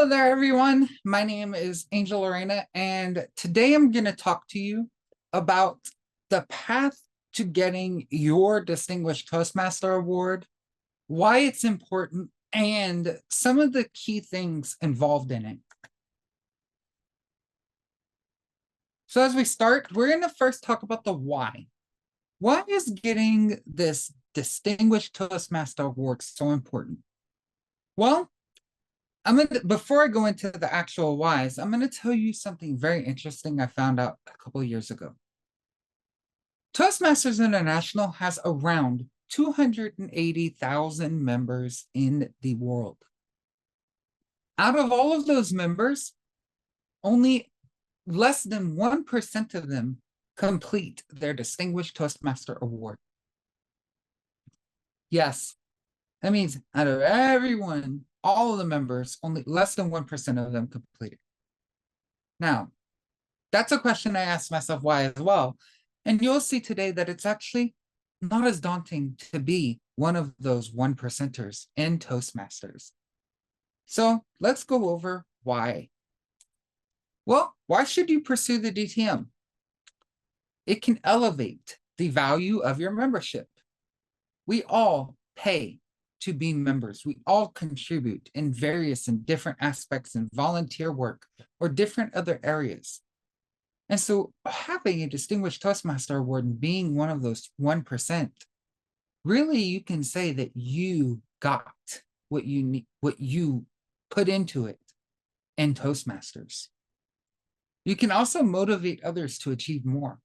Hello there, everyone. My name is Angel Larena, and today I'm going to talk to you about the path to getting your Distinguished Toastmaster Award, why it's important, and some of the key things involved in it. So as we start, we're going to first talk about the why. Why is getting this Distinguished Toastmaster Award so important? Well, before I go into the actual whys, I'm gonna tell you something very interesting I found out a couple of years ago. Toastmasters International has around 280,000 members in the world. Out of all of those members, only less than 1% of them complete their Distinguished Toastmaster Award. Yes, that means out of everyone, all of the members, only less than 1% of them complete it. Now, that's a question I asked myself why as well. And you'll see today that it's actually not as daunting to be one of those 1%ers in Toastmasters. So let's go over why. Well, why should you pursue the DTM? It can elevate the value of your membership. We all pay to be members. We all contribute in various and different aspects in volunteer work or different other areas. And so having a Distinguished Toastmaster Award and being one of those 1%, really you can say that you got what you need, what you put into it in Toastmasters. You can also motivate others to achieve more.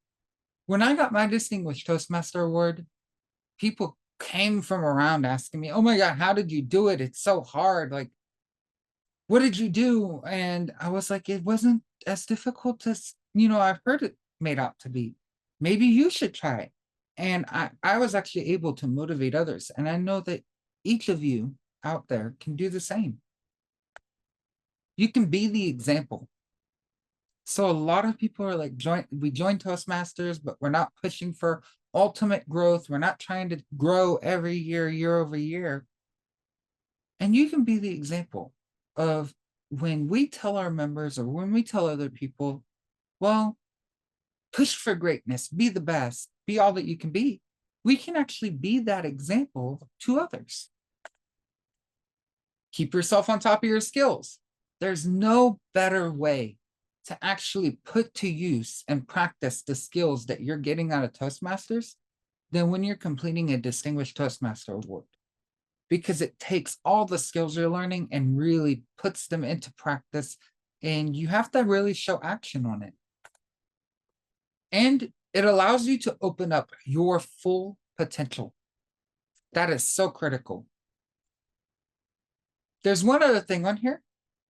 When I got my Distinguished Toastmaster Award, people came from around asking me, oh my God, how did you do it? It's so hard. Like, what did you do? And I was like, it wasn't as difficult as, I've heard it made out to be. Maybe you should try it. And I was actually able to motivate others. And I know that each of you out there can do the same. You can be the example. So a lot of people are like, we join Toastmasters, but we're not pushing for ultimate growth. We're not trying to grow every year, year over year. And you can be the example of when we tell our members or when we tell other people, well, push for greatness, be the best, be all that you can be. We can actually be that example to others. Keep yourself on top of your skills. There's no better way to actually put to use and practice the skills that you're getting out of Toastmasters than when you're completing a Distinguished Toastmaster Award. Because it takes all the skills you're learning and really puts them into practice, and you have to really show action on it. And it allows you to open up your full potential. That is so critical. There's one other thing on here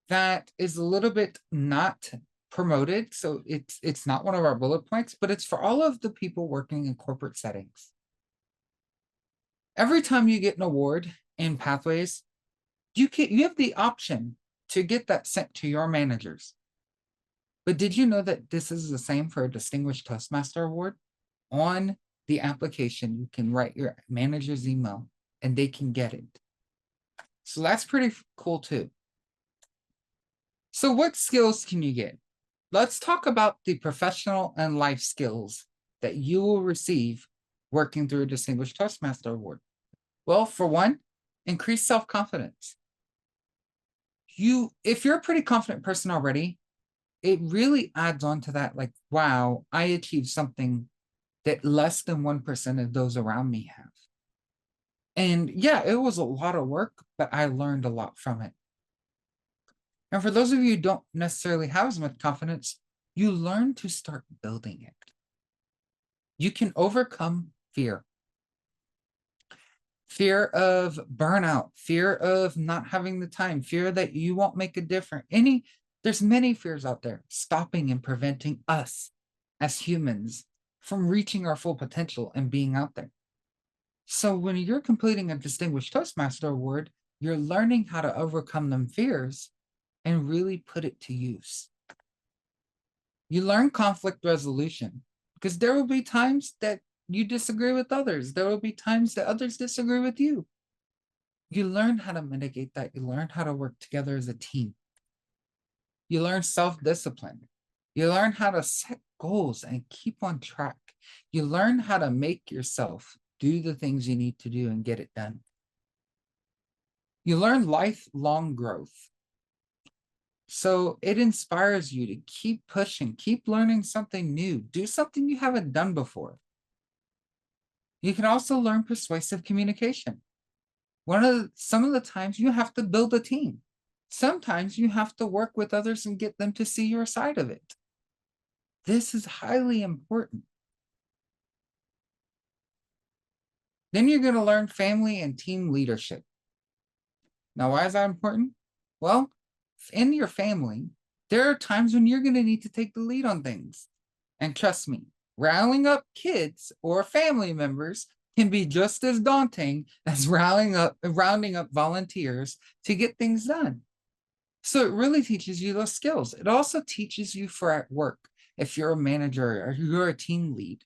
that is a little bit not promoted, so it's not one of our bullet points, but it's for all of the people working in corporate settings. Every time you get an award in Pathways, you have the option to get that sent to your managers. But did you know that this is the same for a Distinguished Toastmaster Award? On the application, you can write your manager's email and they can get it. So that's pretty cool too. So what skills can you get? Let's talk about the professional and life skills that you will receive working through a Distinguished Toastmaster Award. Well, for one, increase self-confidence. If you're a pretty confident person already, it really adds on to that, like, wow, I achieved something that less than 1% of those around me have. And yeah, it was a lot of work, but I learned a lot from it. And for those of you who don't necessarily have as much confidence, you learn to start building it. You can overcome fear. Fear of burnout, fear of not having the time, fear that you won't make a difference. There's many fears out there stopping and preventing us as humans from reaching our full potential and being out there. So when you're completing a Distinguished Toastmaster Award, you're learning how to overcome them fears and really put it to use. You learn conflict resolution because there will be times that you disagree with others. There will be times that others disagree with you. You learn how to mitigate that. You learn how to work together as a team. You learn self-discipline. You learn how to set goals and keep on track. You learn how to make yourself do the things you need to do and get it done. You learn lifelong growth. So it inspires you to keep pushing, keep learning something new, do something you haven't done before. You can also learn persuasive communication. Some of the times you have to build a team. Sometimes you have to work with others and get them to see your side of it. This is highly important. Then you're going to learn family and team leadership. Now, why is that important? Well, in your family, there are times when you're going to need to take the lead on things. And trust me, rallying up kids or family members can be just as daunting as rounding up volunteers to get things done. So it really teaches you those skills. It also teaches you for at work, if you're a manager or you're a team lead,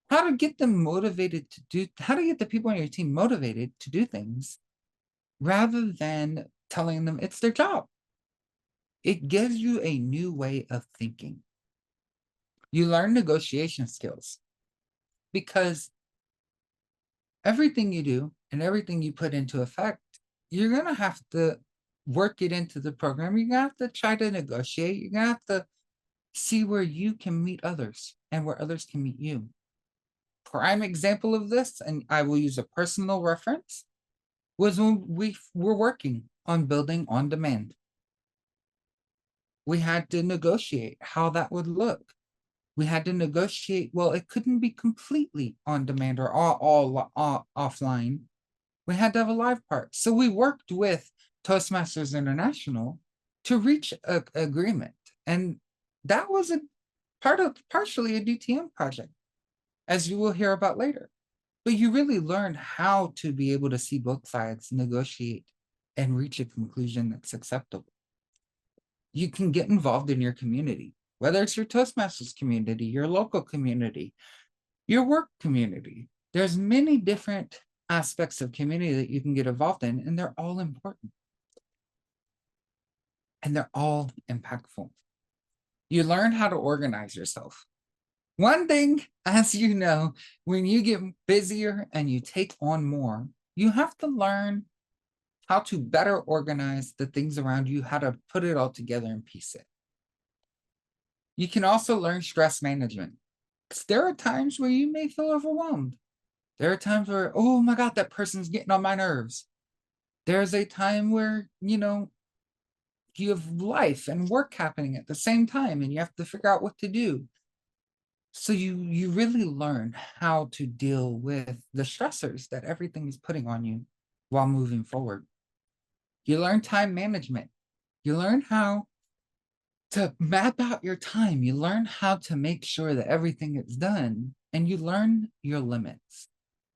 how to get them motivated to do, how to get the people on your team motivated to do things rather than telling them it's their job. It gives you a new way of thinking. You learn negotiation skills because everything you do and everything you put into effect, you're going to have to work it into the program. You're going to have to try to negotiate. You're going to have to see where you can meet others and where others can meet you. Prime example of this, and I will use a personal reference, was when we were working on building on demand. We had to negotiate how that would look. We had to negotiate, well, it couldn't be completely on demand or all offline. We had to have a live part. So we worked with Toastmasters International to reach an agreement. And that was partially a DTM project, as you will hear about later. But you really learn how to be able to see both sides, negotiate, and reach a conclusion that's acceptable. You can get involved in your community, whether it's your Toastmasters community, your local community, your work community. There's many different aspects of community that you can get involved in, and they're all important. And they're all impactful. You learn how to organize yourself. One thing, as you know, when you get busier and you take on more, you have to learn how to better organize the things around you, how to put it all together and piece it. You can also learn stress management. Because there are times where you may feel overwhelmed. There are times where, oh my God, that person's getting on my nerves. There's a time where, you have life and work happening at the same time and you have to figure out what to do. So you really learn how to deal with the stressors that everything is putting on you while moving forward. You learn time management. You learn how to map out your time. You learn how to make sure that everything is done, and you learn your limits.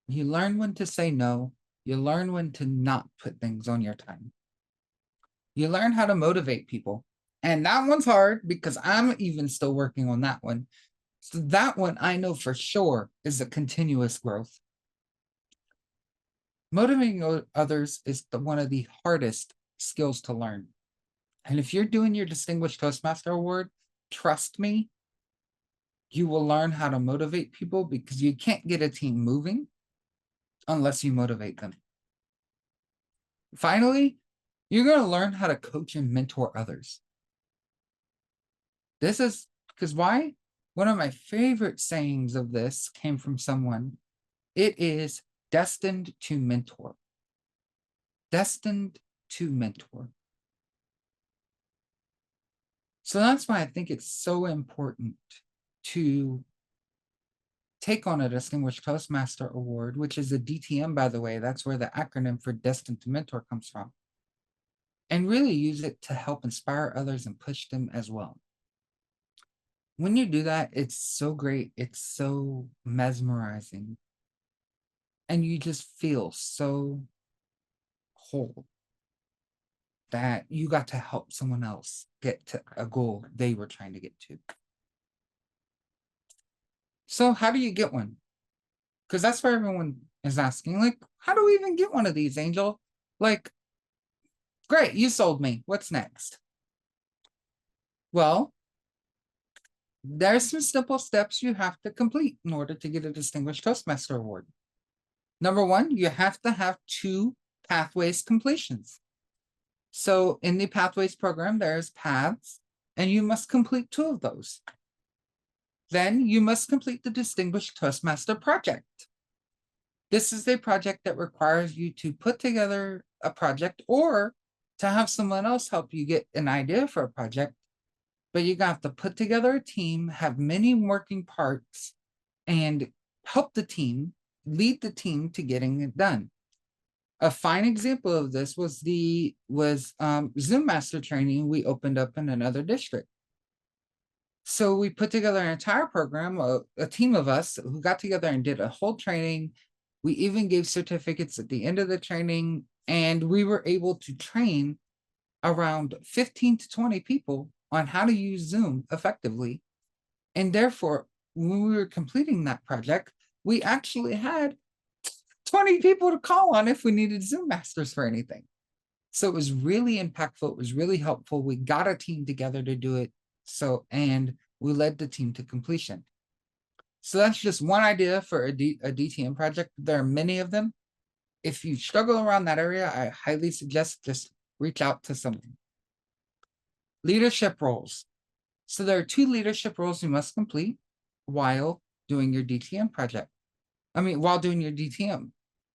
You learn when to say no. You learn when to not put things on your time. You learn how to motivate people. And that one's hard because I'm even still working on that one. So that one I know for sure is a continuous growth. Motivating others is one of the hardest skills to learn. And if you're doing your Distinguished Toastmaster Award, trust me, you will learn how to motivate people because you can't get a team moving unless you motivate them. Finally, you're going to learn how to coach and mentor others. This is because why? One of my favorite sayings of this came from someone. It is destined to mentor. Destined to mentor. So that's why I think it's so important to take on a Distinguished Toastmaster Award, which is a DTM, by the way. That's where the acronym for Destined to Mentor comes from. And really use it to help inspire others and push them as well. When you do that, it's so great. It's so mesmerizing. And you just feel so whole that you got to help someone else get to a goal they were trying to get to. So how do you get one? Because that's where everyone is asking, like, how do we even get one of these, Angel? Like, great, you sold me. What's next? Well, there's some simple steps you have to complete in order to get a Distinguished Toastmaster Award. Number one, you have to have 2 pathways completions. So in the pathways program, there's paths, and you must complete 2 of those. Then you must complete the Distinguished Toastmaster project. This is a project that requires you to put together a project or to have someone else help you get an idea for a project. But you have to put together a team, have many working parts, and help the team, lead the team to getting it done. A fine example of this was Zoom Master training we opened up in another district. So we put together an entire program, a team of us who got together and did a whole training. We even gave certificates at the end of the training, and we were able to train around 15 to 20 people on how to use Zoom effectively. And therefore, when we were completing that project, we actually had 20 people to call on if we needed Zoom masters for anything. So it was really impactful. It was really helpful. We got a team together to do it. And we led the team to completion. So that's just one idea for a DTM project. There are many of them. If you struggle around that area, I highly suggest just reach out to someone. Leadership roles. So there are 2 leadership roles you must complete while doing your DTM project. While doing your DTM.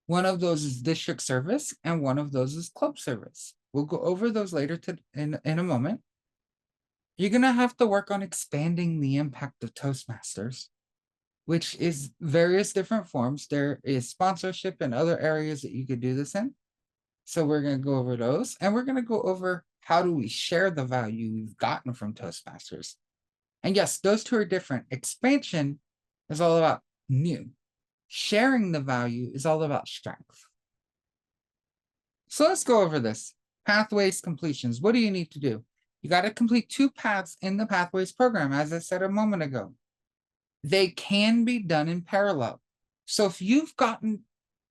One of those is district service, and one of those is club service. We'll go over those later in a moment. You're going to have to work on expanding the impact of Toastmasters, which is various different forms. There is sponsorship and other areas that you could do this in. So we're going to go over those, and we're going to go over how do we share the value we've gotten from Toastmasters. And yes, those 2 are different. Expansion is all about new. Sharing the value is all about strength. So let's go over this. Pathways completions. What do you need to do? You got to complete 2 paths in the Pathways program, as I said a moment ago. They can be done in parallel. So if you've gotten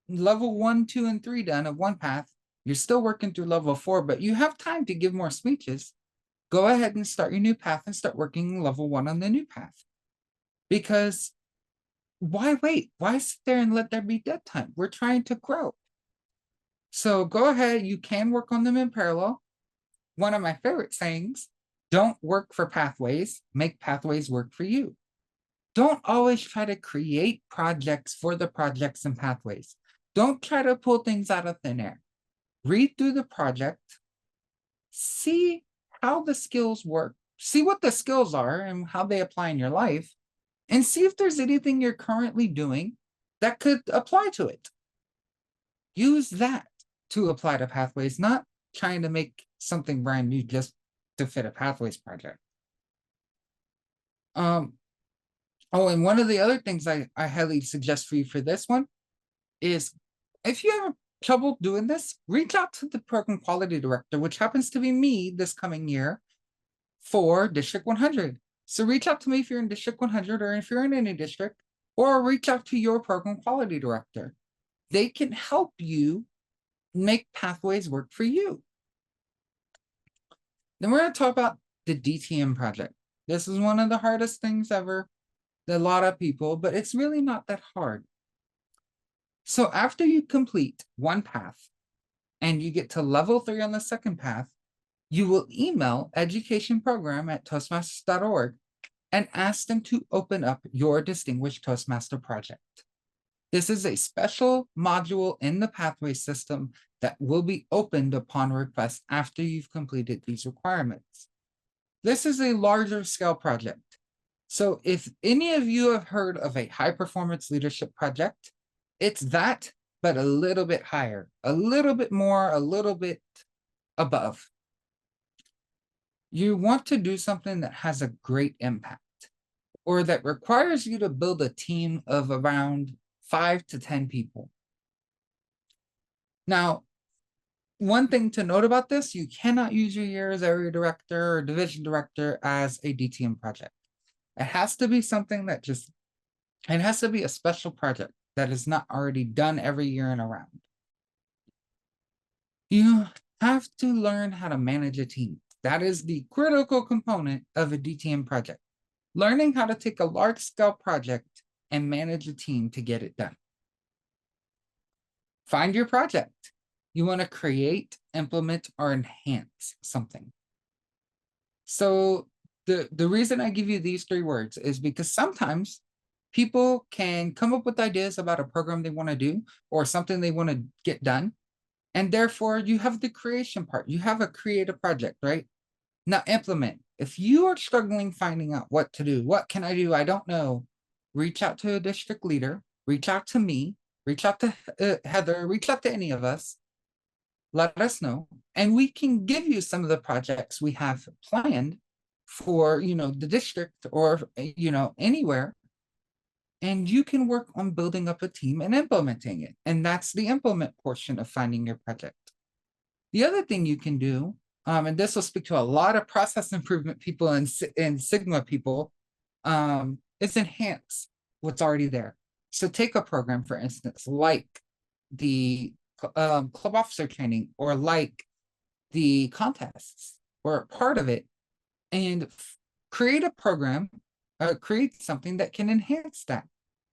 level 1, 2, and 3 done of one path, you're still working through level 4, but you have time to give more speeches. Go ahead and start your new path and start working level 1 on the new path. Because why wait? Why sit there and let there be dead time? We're trying to grow. So go ahead. You can work on them in parallel. One of my favorite sayings, don't work for pathways, make pathways work for you. Don't always try to create projects for the projects and pathways. Don't try to pull things out of thin air. Read through the project, see how the skills work, see what the skills are and how they apply in your life, and see if there's anything you're currently doing that could apply to it. Use that to apply to pathways, not trying to make something brand new just to fit a pathways project. Oh, and one of the other things I highly suggest for you for this one is if you have trouble doing this, reach out to the program quality director, which happens to be me this coming year for District 100. So reach out to me if you're in District 100 or if you're in any district, or reach out to your program quality director. They can help you make pathways work for you. Then we're going to talk about the DTM project. This is one of the hardest things ever to a lot of people, but it's really not that hard. So after you complete one path and you get to level 3 on the second path, you will email educationprogram@toastmasters.org and ask them to open up your Distinguished Toastmaster project. This is a special module in the pathway system that will be opened upon request after you've completed these requirements. This is a larger scale project. So if any of you have heard of a high performance leadership project, it's that, but a little bit higher, a little bit more, a little bit above. You want to do something that has a great impact or that requires you to build a team of around 5 to 10 people. Now, one thing to note about this, you cannot use your year as area director or division director as a DTM project. It has to be something that it has to be a special project that is not already done every year and around. You have to learn how to manage a team. That is the critical component of a DTM project. Learning how to take a large-scale project and manage a team to get it done. Find your project. You want to create, implement, or enhance something. So the reason I give you these 3 words is because sometimes people can come up with ideas about a program they want to do or something they want to get done. And therefore, you have the creation part. You have a creative project, right? Now implement. If you are struggling finding out what to do, what can I do? I don't know. Reach out to a district leader, reach out to me, reach out to Heather, reach out to any of us. Let us know. And we can give you some of the projects we have planned for, the district or, anywhere. And you can work on building up a team and implementing it. And that's the implement portion of finding your project. The other thing you can do, and this will speak to a lot of process improvement people and Sigma people, is enhance what's already there. So take a program, for instance, like the club officer training or like the contests or part of it, and create a program, create something that can enhance that.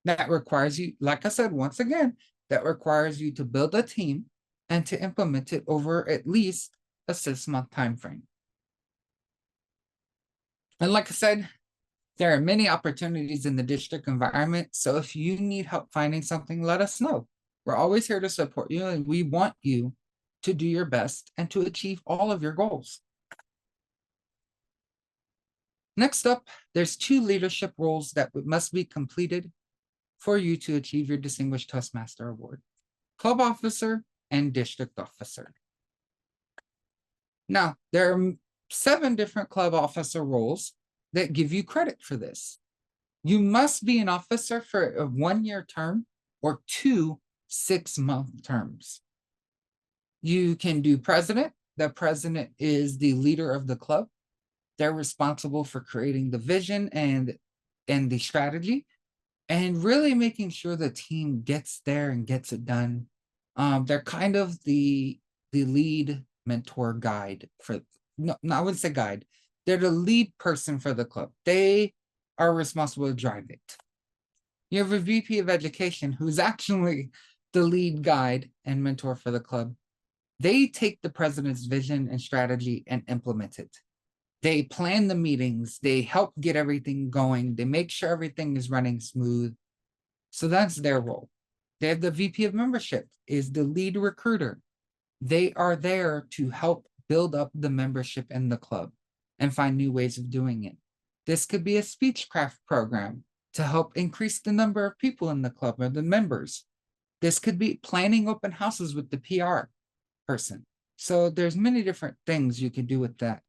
That requires you, like I said, once again, that requires you to build a team and to implement it over at least a 6-month time frame. And like I said, there are many opportunities in the district environment. So if you need help finding something, let us know. We're always here to support you, and we want you to do your best and to achieve all of your goals. Next up, there's 2 leadership roles that must be completed for you to achieve your Distinguished Toastmaster Award: Club Officer and District Officer. Now, there are 7 different club officer roles that give you credit for this. You must be an officer for a 1-year term or 2 6-month terms. You can do president. The president is the leader of the club. They're responsible for creating the vision and the strategy and really making sure the team gets there and gets it done. They're kind of the lead mentor guide for, no, I wouldn't say guide. They're the lead person for the club. They are responsible to drive it. You have a VP of education who's actually the lead guide and mentor for the club. They take the president's vision and strategy and implement it. They plan the meetings. They help get everything going. They make sure everything is running smooth. So that's their role. They have the VP of membership, is the lead recruiter. They are there to help build up the membership in the club and find new ways of doing it. This could be a speechcraft program to help increase the number of people in the club or the members. This could be planning open houses with the PR person. So there's many different things you can do with that.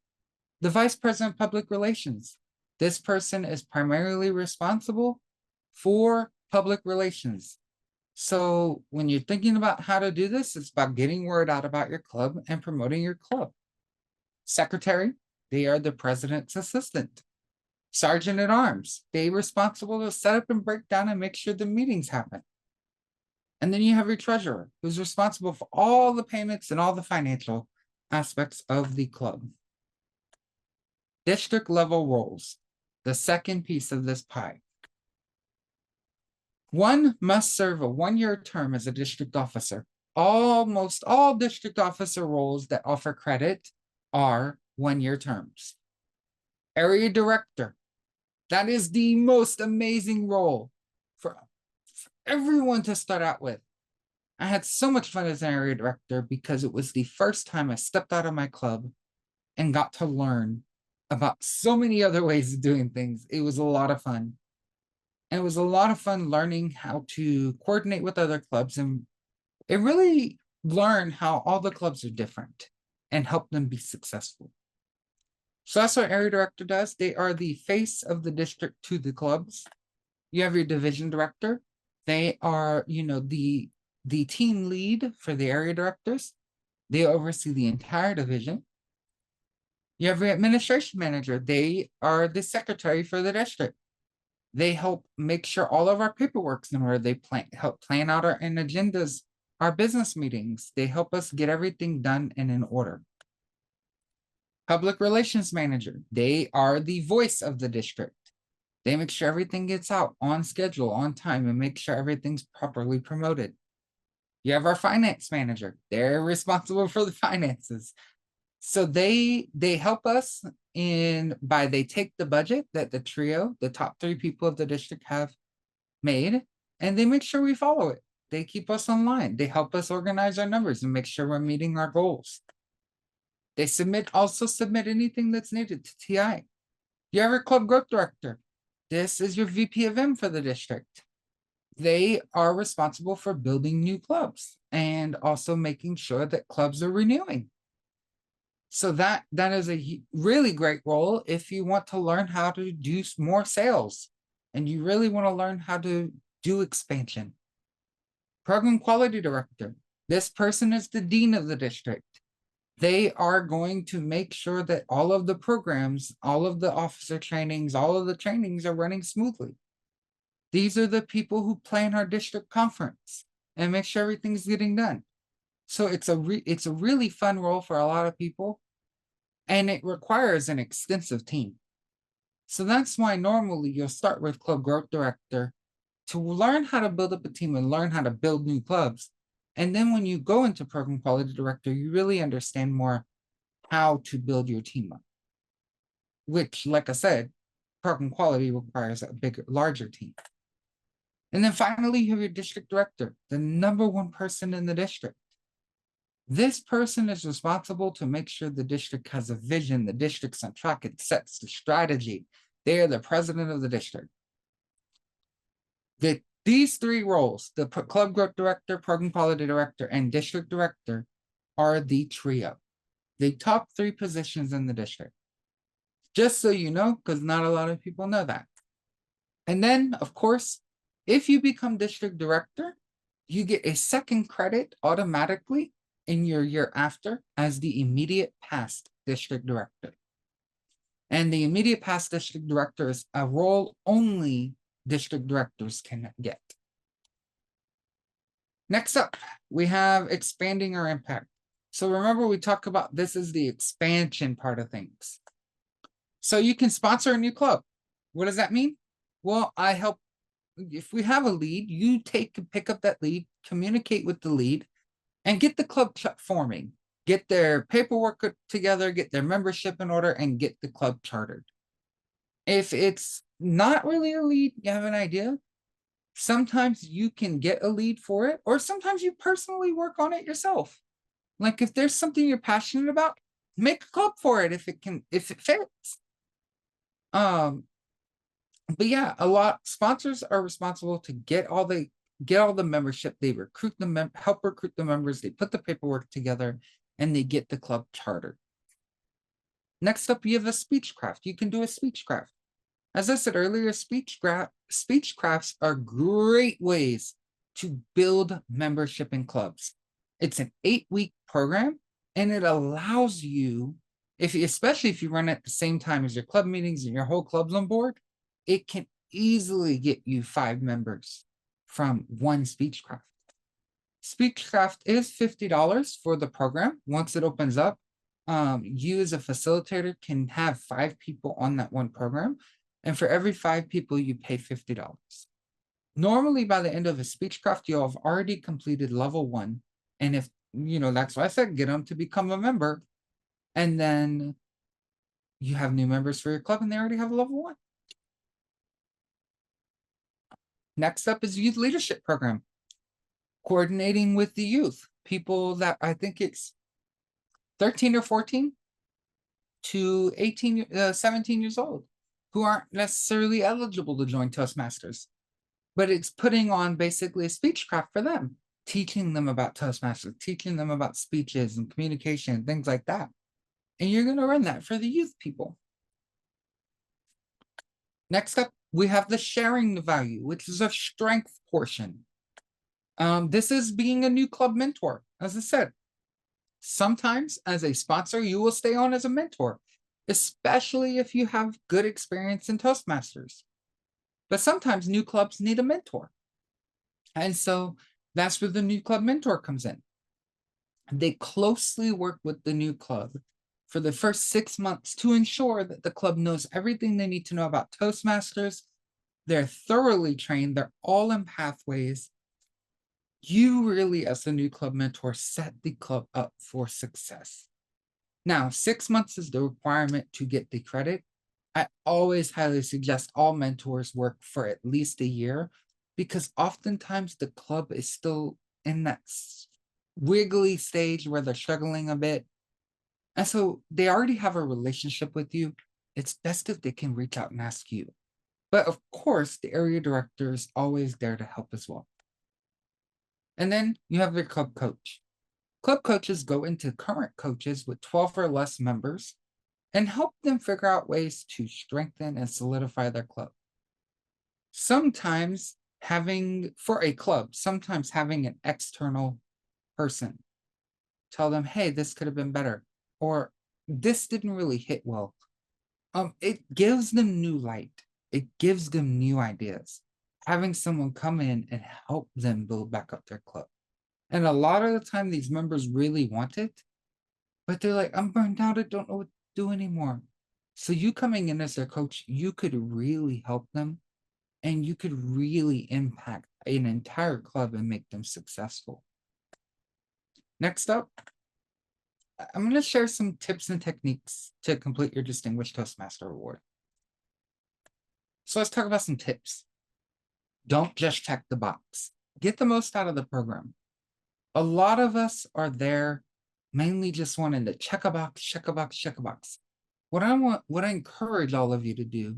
The Vice President of Public Relations. This person is primarily responsible for public relations. So when you're thinking about how to do this, it's about getting word out about your club and promoting your club. Secretary, they are the president's assistant. Sergeant at Arms, they're responsible to set up and break down and make sure the meetings happen. And then you have your treasurer, who's responsible for all the payments and all the financial aspects of the club. District level roles, the second piece of this pie. One must serve a 1-year term as a district officer. Almost all district officer roles that offer credit are 1-year terms. Area director, that is the most amazing role for everyone to start out with. I had so much fun as an area director because it was the first time I stepped out of my club and got to learn about so many other ways of doing things. It was a lot of fun. And it was a lot of fun learning how to coordinate with other clubs, and it really learned how all the clubs are different and help them be successful. So that's what area director does. They are the face of the district to the clubs. You have your division director. They are, the team lead for the area directors. They oversee the entire division. You have your administration manager. They are the secretary for the district. They help make sure all of our paperwork's in order. They help plan out our agendas, our business meetings. They help us get everything done and in order. Public relations manager, they are the voice of the district. They make sure everything gets out on schedule, on time, and make sure everything's properly promoted. You have our finance manager. They're responsible for the finances. So they help us they take the budget that the trio, the top 3 people of the district have made, and they make sure we follow it. They keep us online. They help us organize our numbers and make sure we're meeting our goals. They also submit anything that's needed to TI. You have a club growth director. This is your VP of M for the district. They are responsible for building new clubs and also making sure that clubs are renewing. So that is a really great role if you want to learn how to do more sales and you really want to learn how to do expansion. Program quality director. This person is the dean of the district. They are going to make sure that all of the programs, all of the officer trainings, all of the trainings are running smoothly. These are the people who plan our district conference and make sure everything's getting done. So it's a really fun role for a lot of people, and it requires an extensive team. So that's why normally you'll start with club growth director to learn how to build up a team and learn how to build new clubs. And then when you go into program quality director, you really understand more how to build your team up, which, like I said, program quality requires a bigger, larger team. And then finally, you have your district director, the number 1 person in the district. This person is responsible to make sure the district has a vision, the district's on track, it sets the strategy. They are the president of the district. These 3 roles, the club growth director, program quality director, and district director, are the trio, the top 3 positions in the district. Just so you know, because not a lot of people know that. And then, of course, if you become district director, you get a second credit automatically in your year after as the immediate past district director. And the immediate past district director is a role only district directors can get. Next up, we have expanding our impact. So remember, we talk about this is the expansion part of things. So you can sponsor a new club. What does that mean? Well, I help. If we have a lead, you pick up that lead, communicate with the lead, and get the club forming. Get their paperwork together, get their membership in order, and get the club chartered. If it's not really a lead, you have an idea, sometimes you can get a lead for it, or sometimes you personally work on it yourself. Like if there's something you're passionate about, make a club for it if it fits. But yeah, sponsors are responsible to get all the membership. They recruit help recruit the members. They put the paperwork together, and they get the club chartered. Next up, you have a speechcraft. You can do a speechcraft. As I said earlier, speechcrafts are great ways to build membership in clubs. It's an 8-week program, and it allows you, especially if you run at the same time as your club meetings and your whole club's on board, it can easily get you 5 members from one speechcraft. Speechcraft is $50 for the program. Once it opens up, you as a facilitator can have 5 people on that one program. And for every 5 people, you pay $50. Normally, by the end of a speechcraft, you'll have already completed level 1. And if, that's why I said, get them to become a member. And then you have new members for your club, and they already have a level 1. Next up is youth leadership program. Coordinating with the youth, people that I think it's 13 or 14 to 17 years old, who aren't necessarily eligible to join Toastmasters. But it's putting on basically a speechcraft for them, teaching them about Toastmasters, teaching them about speeches and communication and things like that. And you're going to run that for the youth people. Next up, we have the sharing the value, which is a strength portion. This is being a new club mentor. As I said, sometimes as a sponsor, you will stay on as a mentor, especially if you have good experience in Toastmasters. But sometimes new clubs need a mentor. And so that's where the new club mentor comes in. They closely work with the new club for the first 6 months to ensure that the club knows everything they need to know about Toastmasters. They're thoroughly trained, they're all in pathways. You really, as the new club mentor, set the club up for success. Now, 6 months is the requirement to get the credit. I always highly suggest all mentors work for at least a year, because oftentimes the club is still in that wiggly stage where they're struggling a bit. And so they already have a relationship with you. It's best if they can reach out and ask you. But of course, the area director is always there to help as well. And then you have your club coach. Club coaches go into current coaches with 12 or less members and help them figure out ways to strengthen and solidify their club. Sometimes for a club, sometimes having an external person tell them, hey, this could have been better, or this didn't really hit well. It gives them new light. It gives them new ideas. Having someone come in and help them build back up their club. And a lot of the time, these members really want it, but they're like, I'm burned out. I don't know what to do anymore. So you coming in as their coach, you could really help them, and you could really impact an entire club and make them successful. Next up, I'm going to share some tips and techniques to complete your Distinguished Toastmaster Award. So let's talk about some tips. Don't just check the box. Get the most out of the program. A lot of us are there mainly just wanting to check a box, check a box, check a box. What I encourage all of you to do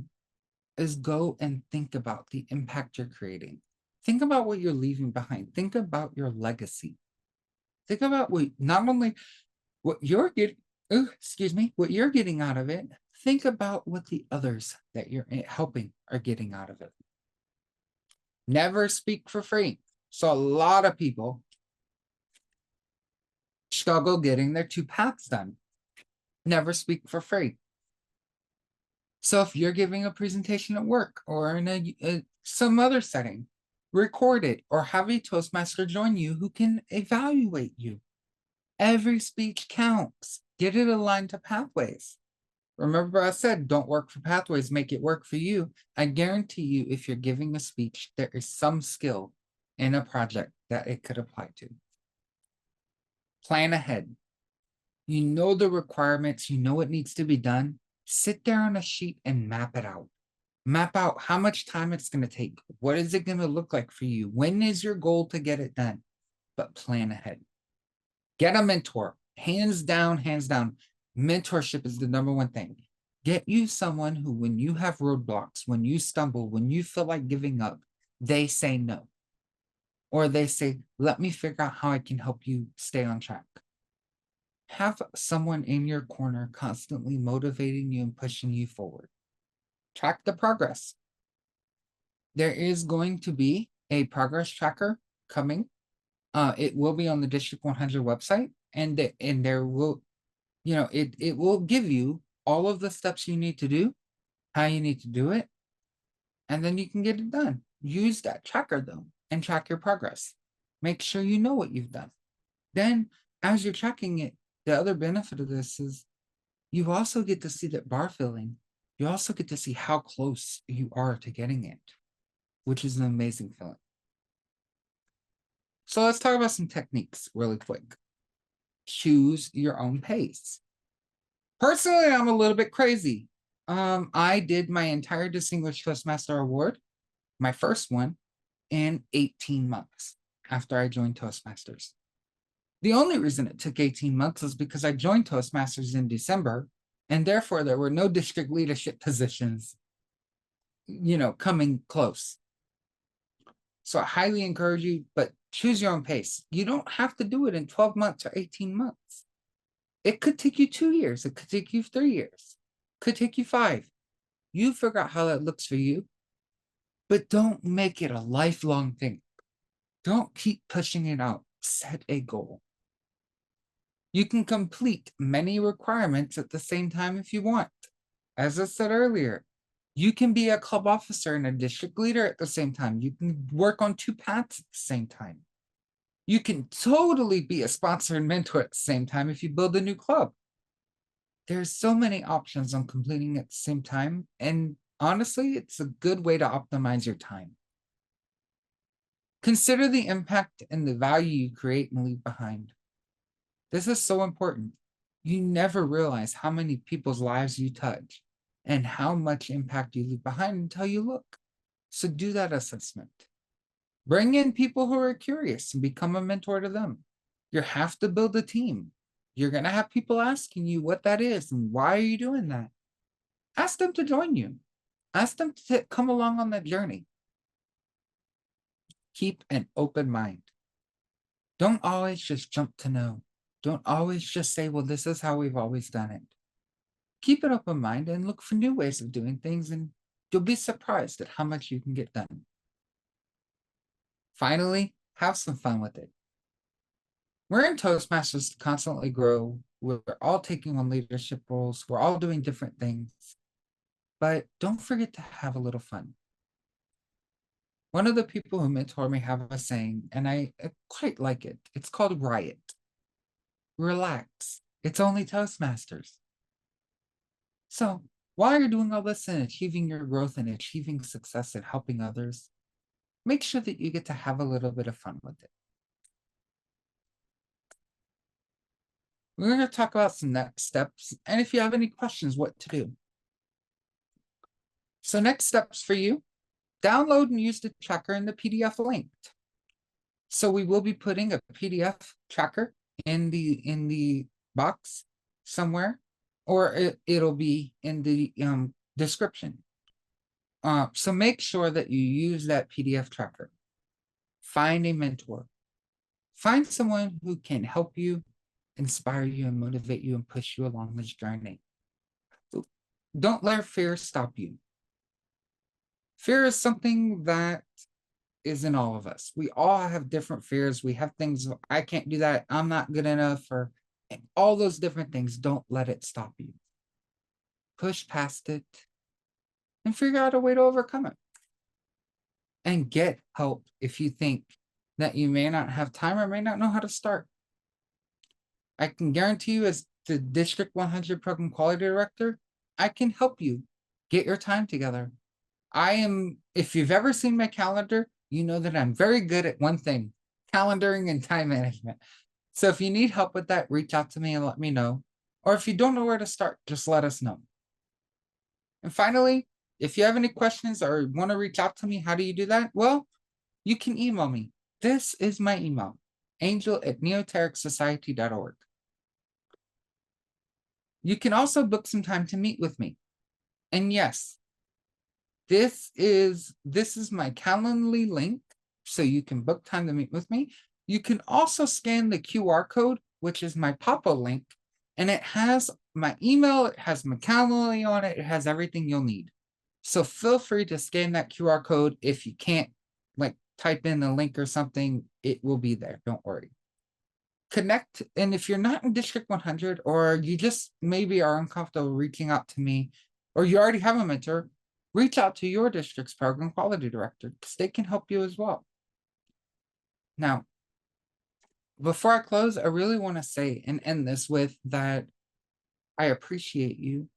is go and think about the impact you're creating. Think about what you're leaving behind. Think about your legacy. Think about not only what you're getting, what you're getting out of it. Think about what the others that you're helping are getting out of it. Never speak for free. So a lot of people struggle getting their 2 paths done. Never speak for free. So if you're giving a presentation at work or in some other setting, record it or have a Toastmaster join you who can evaluate you. Every speech counts. Get it aligned to pathways. Remember I said, don't work for pathways, make it work for you. I guarantee you, if you're giving a speech, there is some skill in a project that it could apply to. Plan ahead. You know the requirements, you know what needs to be done. Sit there on a sheet and map it out. Map out how much time it's going to take. What is it going to look like for you? When is your goal to get it done? But plan ahead. Get a mentor. Hands down, hands down. Mentorship is the #1 thing. Get you someone who, when you have roadblocks, when you stumble, when you feel like giving up, they say no. Or they say, let me figure out how I can help you stay on track. Have someone in your corner constantly motivating you and pushing you forward. Track the progress. There is going to be a progress tracker coming. It will be on the District 100 website, and there will, it will give you all of the steps you need to do, how you need to do it, and then you can get it done. Use that tracker though, and track your progress. Make sure you know what you've done. Then, as you're tracking it, the other benefit of this is you also get to see that bar filling. You also get to see how close you are to getting it, which is an amazing feeling. So let's talk about some techniques really quick. Choose your own pace. Personally, I'm a little bit crazy. I did my entire Distinguished Toastmaster Award, my first one, in 18 months after I joined Toastmasters. The only reason it took 18 months is because I joined Toastmasters in December, and therefore there were no district leadership positions, coming close. So I highly encourage you, but choose your own pace. You don't have to do it in 12 months or 18 months. It could take you 2 years. It could take you 3 years. It could take you 5. You figure out how that looks for you, but don't make it a lifelong thing. Don't keep pushing it out. Set a goal. You can complete many requirements at the same time if you want. As I said earlier, you can be a club officer and a district leader at the same time. You can work on 2 paths at the same time. You can totally be a sponsor and mentor at the same time if you build a new club. There's so many options on completing at the same time, and honestly, it's a good way to optimize your time. Consider the impact and the value you create and leave behind. This is so important. You never realize how many people's lives you touch and how much impact you leave behind until you look. So do that assessment. Bring in people who are curious and become a mentor to them. You have to build a team. You're going to have people asking you what that is and why are you doing that? Ask them to join you. Ask them to come along on that journey. Keep an open mind. Don't always just jump to no. Don't always just say, well, this is how we've always done it. Keep an open mind and look for new ways of doing things, and you'll be surprised at how much you can get done. Finally, have some fun with it. We're in Toastmasters to constantly grow. We're all taking on leadership roles. We're all doing different things. But don't forget to have a little fun. One of the people who mentor me have a saying, and I quite like it. It's called Riot. Relax. It's only Toastmasters. So while you're doing all this and achieving your growth and achieving success and helping others, make sure that you get to have a little bit of fun with it. We're going to talk about some next steps, and if you have any questions, what to do. So next steps for you, download and use the tracker in the PDF linked. So we will be putting a PDF tracker in the box somewhere, or it'll be in the description. So make sure that you use that PDF tracker. Find a mentor. Find someone who can help you, inspire you, and motivate you and push you along this journey. Don't let fear stop you. Fear is something that is in all of us. We all have different fears. We have things, I can't do that, I'm not good enough, or all those different things. Don't let it stop you. Push past it and figure out a way to overcome it. And get help if you think that you may not have time or may not know how to start. I can guarantee you, as the District 100 Program Quality Director, I can help you get your time together. If you've ever seen my calendar, you know that I'm very good at one thing, calendaring and time management. So if you need help with that, reach out to me and let me know. Or if you don't know where to start, just let us know. And finally, if you have any questions or want to reach out to me, how do you do that? Well, you can email me. This is my email, angel@neotericsociety.org. You can also book some time to meet with me. And yes, this is my Calendly link, so you can book time to meet with me. You can also scan the QR code, which is my Papa link, and it has my email, it has my Calendly on it, it has everything you'll need. So feel free to scan that QR code. If you can't type in a link or something, it will be there. Don't worry. Connect, and if you're not in District 100, or you just maybe are uncomfortable reaching out to me, or you already have a mentor, reach out to your district's program quality director because they can help you as well. Now, before I close, I really want to say and end this with that I appreciate you,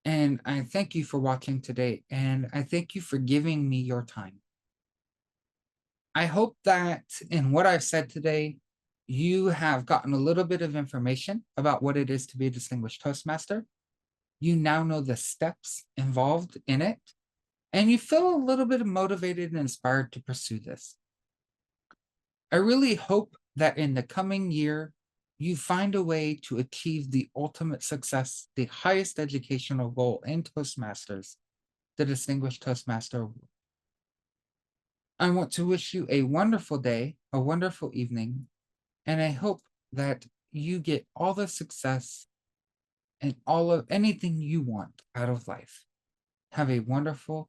and I thank you for watching today, and I thank you for giving me your time. I hope that in what I've said today, you have gotten a little bit of information about what it is to be a distinguished Toastmaster. You now know the steps involved in it, and you feel a little bit motivated and inspired to pursue this. I really hope that in the coming year, you find a way to achieve the ultimate success, the highest educational goal in Toastmasters, the Distinguished Toastmaster Award. I want to wish you a wonderful day, a wonderful evening, and I hope that you get all the success and all of anything you want out of life. Have a wonderful